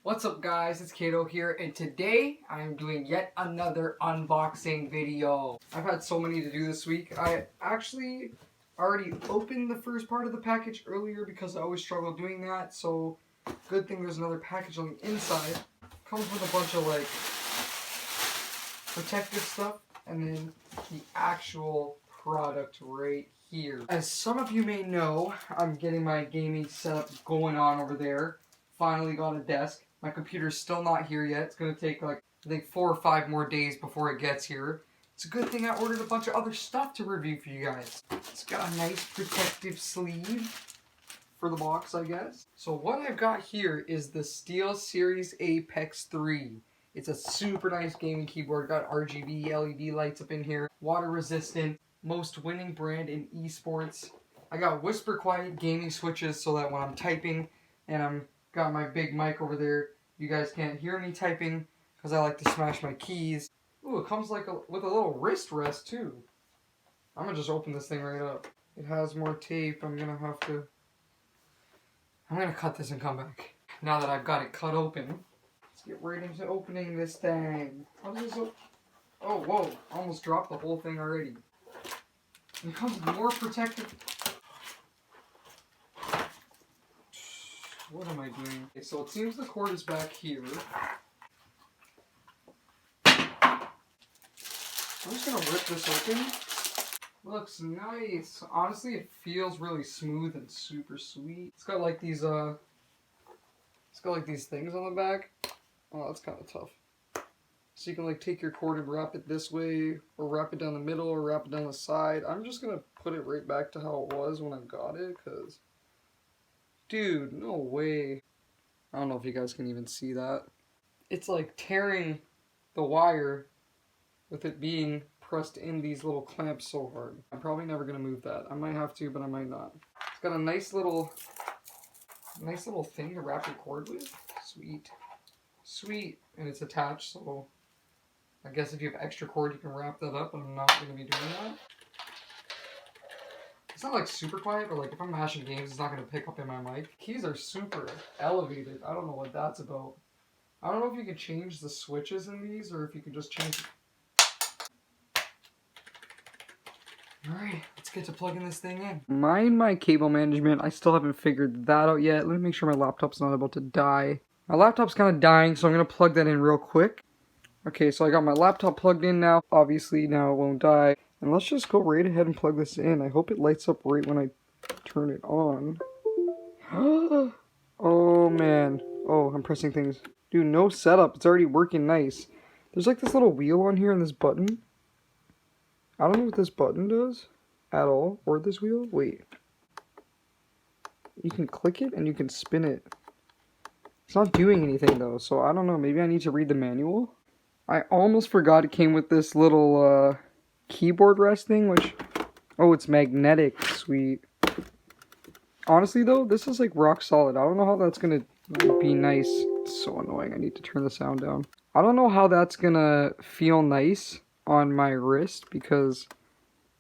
What's up guys, it's Kato here, and today I'm doing yet another unboxing video. I've had so many to do this week. I actually already opened the first part of the package earlier because I always struggle doing that, so good thing there's another package on the inside. Comes with a bunch of like protective stuff and then the actual product right here. As some of you may know, I'm getting my gaming setup going on over there. Finally got a desk. My computer's still not here yet. It's going to take like, I think 4 or 5 more days before it gets here. It's a good thing I ordered a bunch of other stuff to review for you guys. It's got a nice protective sleeve for the box, I guess. So what I've got here is the SteelSeries Apex 3. It's a super nice gaming keyboard. Got RGB LED lights up in here. Water resistant. Most winning brand in esports. I got whisper quiet gaming switches so that when I'm typing and I'm got my big mic over there, you guys can't hear me typing because I like to smash my keys. Ooh, it comes like with a little wrist rest too. I'm gonna just open this thing right up. It has more tape. I'm gonna cut this and come back. Now that I've got it cut open, let's get right into opening this thing. How does this open? Oh, whoa, almost dropped the whole thing already. It comes with more protective. What am I doing? Okay, so it seems the cord is back here. I'm just gonna rip this open. Looks nice. Honestly, it feels really smooth and super sweet. It's got like these things on the back. Oh, that's kind of tough. So you can like take your cord and wrap it this way, or wrap it down the middle, or wrap it down the side. I'm just gonna put it right back to how it was when I got it, cause dude, no way. I don't know if you guys can even see that. It's like tearing the wire with it being pressed in these little clamps so hard. I'm probably never gonna move that. I might have to, but I might not. It's got a nice little thing to wrap your cord with. Sweet. Sweet. And it's attached, so I guess if you have extra cord, you can wrap that up, but I'm not gonna be doing that. It's not like super quiet, but like if I'm mashing games, it's not going to pick up in my mic. Keys are super elevated. I don't know what that's about. I don't know if you can change the switches in these or if you can just change. Alright, let's get to plugging this thing in. Mind my cable management. I still haven't figured that out yet. Let me make sure my laptop's not about to die. My laptop's kind of dying, so I'm going to plug that in real quick. Okay, so I got my laptop plugged in now. Obviously, now it won't die. And let's just go right ahead and plug this in. I hope it lights up right when I turn it on. Oh, man. Oh, I'm pressing things. Dude, no setup. It's already working nice. There's like this little wheel on here and this button. I don't know what this button does at all. Or this wheel. Wait. You can click it and you can spin it. It's not doing anything though, so I don't know. Maybe I need to read the manual. I almost forgot it came with this little, keyboard rest thing, which, oh, it's magnetic. Sweet. Honestly though, this is like rock solid. I don't know how that's gonna be nice. It's so annoying. I need to turn the sound down. I don't know how that's gonna feel nice on my wrist because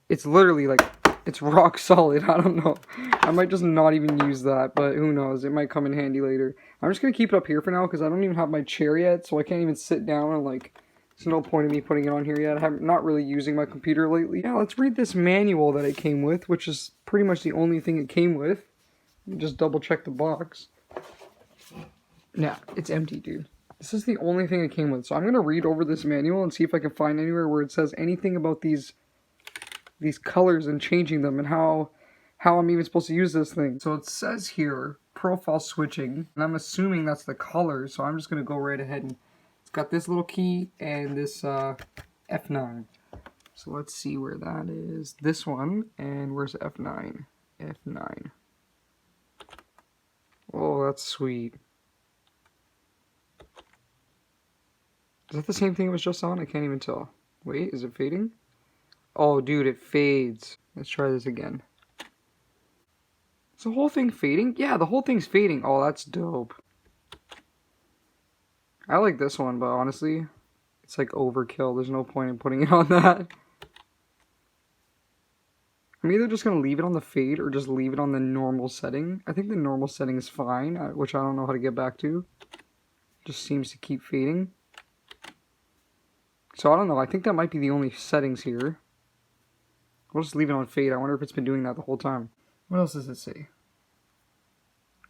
it's literally like, it's rock solid. I don't know. I might just not even use that, but who knows. It might come in handy later. I'm just gonna keep it up here for now because I don't even have my chair yet, so I can't even sit down and like, there's no point in me putting it on here yet. I'm not really using my computer lately. Yeah, let's read this manual that it came with, which is pretty much the only thing it came with. Let me just double check the box. Nah, it's empty, dude. This is the only thing it came with. So I'm going to read over this manual and see if I can find anywhere where it says anything about these colors and changing them and how I'm even supposed to use this thing. So it says here, profile switching, and I'm assuming that's the color, so I'm just going to go right ahead and it's got this little key and this F9. So let's see where that is. This one, and where's F9? F9. Oh, that's sweet. Is that the same thing it was just on? I can't even tell. Wait, is it fading? Oh, dude, it fades. Let's try this again. Is the whole thing fading? Yeah, the whole thing's fading. Oh, that's dope. I like this one, but honestly, it's like overkill. There's no point in putting it on that. I'm either just going to leave it on the fade or just leave it on the normal setting. I think the normal setting is fine, which I don't know how to get back to. just seems to keep fading. So I don't know, I think that might be the only settings here. We'll just leave it on fade. I wonder if it's been doing that the whole time. What else does it say?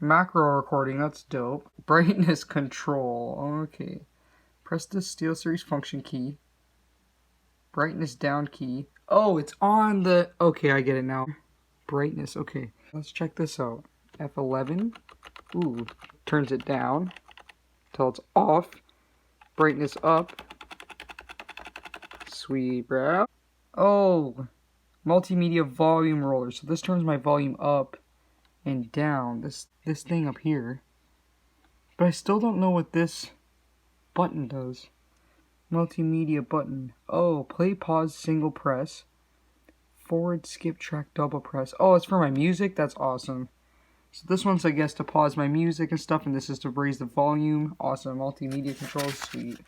Macro recording, that's dope. Brightness control, okay. Press the SteelSeries function key. Brightness down key. Oh, it's on the... Okay, I get it now. Brightness, okay. Let's check this out. F11. Ooh, turns it down till it's off. Brightness up. Sweet, bro. Oh, multimedia volume roller. So this turns my volume up and down. This thing up here. But I still don't know what this button does. Multimedia button. Oh, play, pause, single press. Forward, skip, track, double press. Oh, it's for my music? That's awesome. So this one's, I guess, to pause my music and stuff, and this is to raise the volume. Awesome. Multimedia controls, sweet.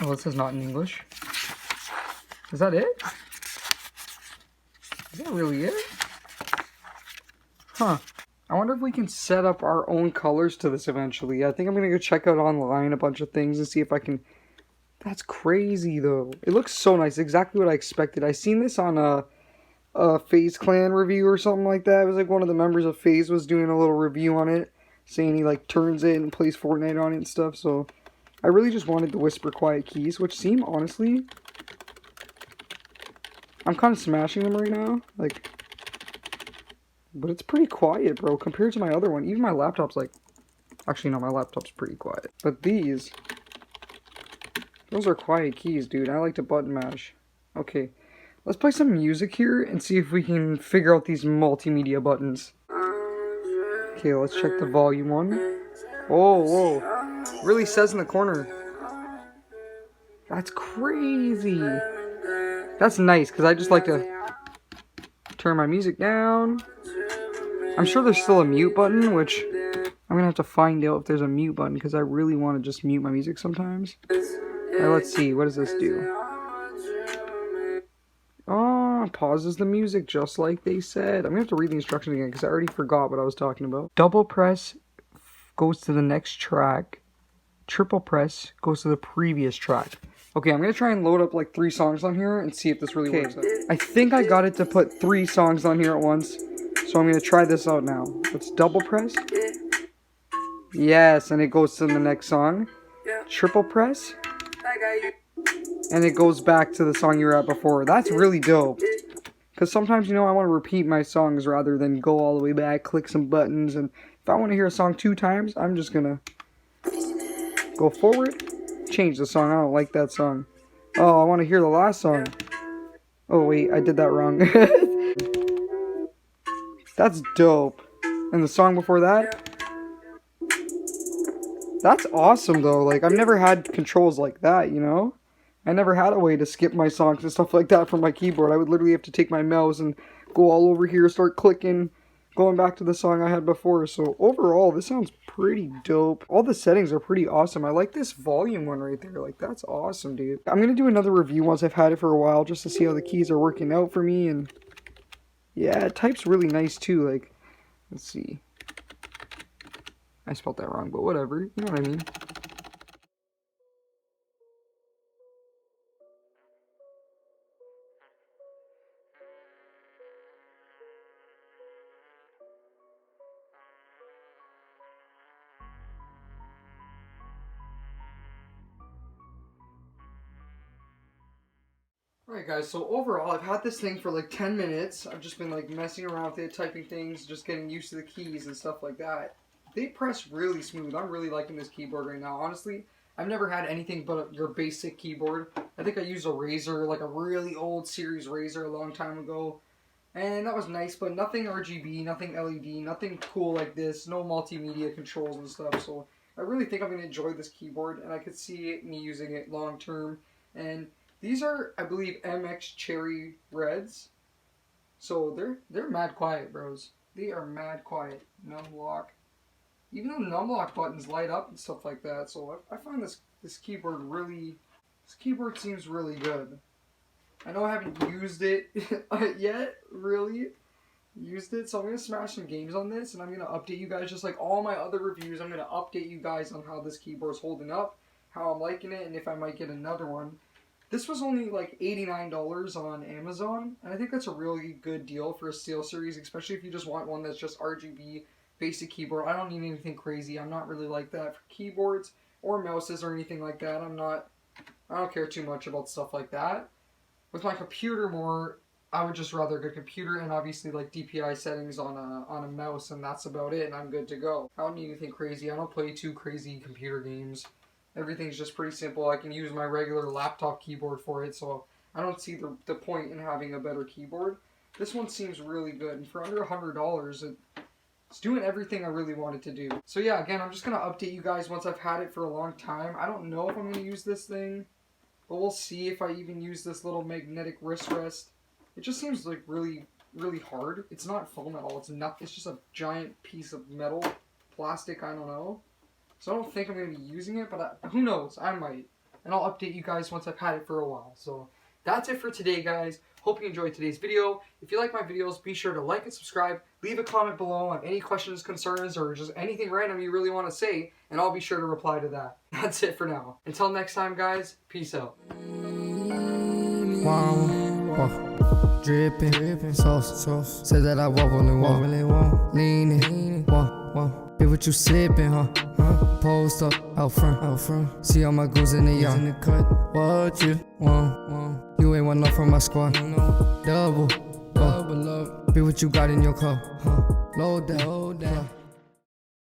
Oh, it says not in English. Is that it? Is that really it? Huh. I wonder if we can set up our own colors to this eventually. I think I'm going to go check out online a bunch of things and see if I can... That's crazy, though. It looks so nice. Exactly what I expected. I seen this on a FaZe Clan review or something like that. It was like one of the members of FaZe was doing a little review on it, saying he like turns it and plays Fortnite on it and stuff. So I really just wanted the whisper quiet keys, which seem, honestly, I'm kind of smashing them right now, like, but it's pretty quiet, bro, compared to my other one. Even my laptop's like, actually no, my laptop's pretty quiet, but these, those are quiet keys, dude. I like to button mash. Okay, let's play some music here and see if we can figure out these multimedia buttons. Okay, let's check the volume one. Oh, whoa. It really says in the corner. That's crazy. That's nice, because I just like to turn my music down. I'm sure there's still a mute button, which I'm going to have to find out if there's a mute button, because I really want to just mute my music sometimes. Alright, let's see. What does this do? Oh, pauses the music just like they said. I'm going to have to read the instructions again because I already forgot what I was talking about. Double press goes to the next track. Triple press goes to the previous track. Okay, I'm going to try and load up like 3 songs on here and see if this really works out. I think I got it to put 3 songs on here at once. So I'm going to try this out now. Let's double press. Yes, and it goes to the next song. Triple press. And it goes back to the song you were at before. That's really dope. Because sometimes, you know, I want to repeat my songs rather than go all the way back, click some buttons. And if I want to hear a song 2 times, I'm just going to go forward, change the song. I don't like that song. Oh, I want to hear the last song. Oh, wait, I did that wrong. That's dope. And the song before that? That's awesome, though. Like, I've never had controls like that, you know? I never had a way to skip my songs and stuff like that from my keyboard. I would literally have to take my mouse and go all over here, start clicking, going back to the song I had before. So overall, this sounds pretty dope. All the settings are pretty awesome. I like this volume one right there. Like, that's awesome, dude. I'm going to do another review once I've had it for a while just to see how the keys are working out for me. And yeah, it types really nice too. Like, let's see. I spelled that wrong, but whatever. You know what I mean. Alright guys, so overall I've had this thing for like 10 minutes. I've just been like messing around with it, typing things, just getting used to the keys and stuff like that. They press really smooth. I'm really liking this keyboard right now. Honestly, I've never had anything but your basic keyboard. I think I used a Razer, like a really old series Razer a long time ago. And that was nice, but nothing RGB, nothing LED, nothing cool like this, no multimedia controls and stuff. So I really think I'm going to enjoy this keyboard, and I could see me using it long term. And these are, I believe, MX Cherry Reds. So they're mad quiet, bros. They are mad quiet. Numlock. Even though numlock buttons light up and stuff like that. So I find this keyboard really... This keyboard seems really good. I know I haven't used it yet, really. used it. So I'm gonna smash some games on this, and I'm gonna update you guys just like all my other reviews. I'm gonna update you guys on how this keyboard's holding up, how I'm liking it, and if I might get another one. This was only like $89 on Amazon, and I think that's a really good deal for a SteelSeries, especially if you just want one that's just RGB basic keyboard. I don't need anything crazy. I'm not really like that for keyboards or mouses or anything like that. I don't care too much about stuff like that. With my computer more, I would just rather a good computer and obviously like DPI settings on a mouse, and that's about it, and I'm good to go. I don't need anything crazy. I don't play too crazy computer games. Everything's just pretty simple. I can use my regular laptop keyboard for it, so I don't see the point in having a better keyboard. This one seems really good, and for under $100, it's doing everything I really wanted to do. So yeah, again, I'm just going to update you guys once I've had it for a long time. I don't know if I'm going to use this thing, but we'll see if I even use this little magnetic wrist rest. It just seems like really, really hard. It's not foam at all. It's just a giant piece of metal, plastic, I don't know. So I don't think I'm going to be using it, but who knows? I might. And I'll update you guys once I've had it for a while. So that's it for today, guys. Hope you enjoyed today's video. If you like my videos, be sure to like and subscribe. Leave a comment below on any questions, concerns, or just anything random you really want to say, and I'll be sure to reply to that. That's it for now. Until next time, guys, peace out. Wow, dripping, sauce. Said that I won't, leaning, wow. Be what you sipping, huh? Post up, out front. See all my goons in the yard. What you want? You ain't want enough from my squad. Double up. Be what you got in your cup. Load that.